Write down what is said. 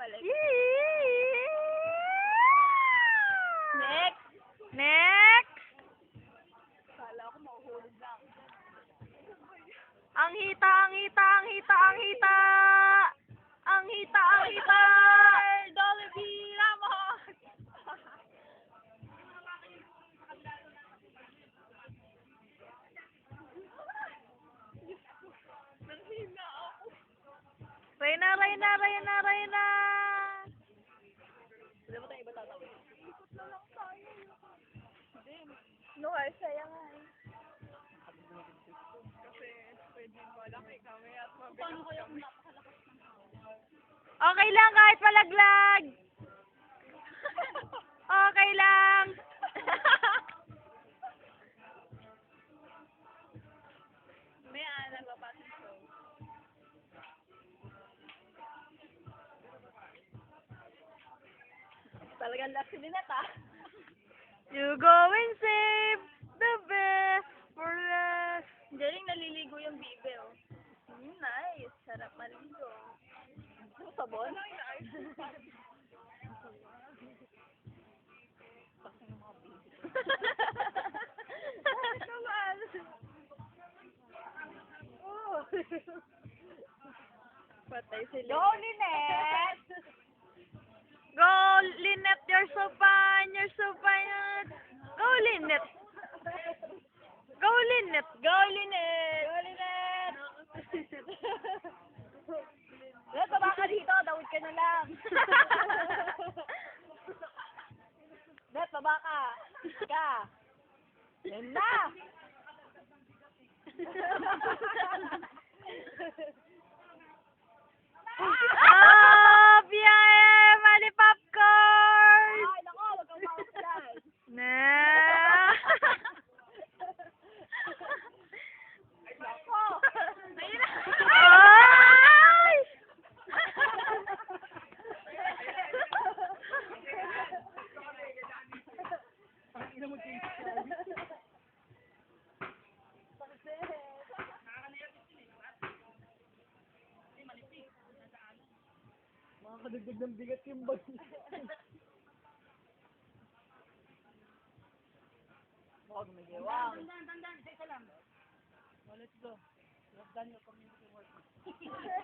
bumalik. Next! Next! Kala ko mahuhulog lang. Ang hita, ang hita, ang hita, ang hita! Ang hita, ang hita! Jollibee Ramos! Nanghina ako. Reyna, Reyna, Reyna, Reyna! Hindi mo tayo iba tatawin. Ikot na lang tayo. Hindi. No, sayang nga eh. Kasi pwede malaki kami at mabigat. Paano kaya kung napakalakas ng Okay lang kahit malaglag! Okay lang! may nagpapasin ko. Talagang last minute ah. You go and save the best for last. Galing naliligo yung bibe oh. Nice. Sarap maligo. Sabon? Naman. Oh. Patay sila. Go, Lynette! Go, Lynette, you're so fine, you're so fine. Go, Lynette. Go, Lynette. Go, Lynette! Go, Lynette! Lynette, baba ka dito. Dawid ka na lang. Lynette, baba ka. Ka. Yan na! Oh, BIM, mali popcorn. Ay, nako, wag kang mawag dyan. Nah. Nako! Ayun na! Ay! Makakadagdag ng bigat yung bag. Baka gumigiwang. Tandaan, teka lang. Let's go. Let's done your community.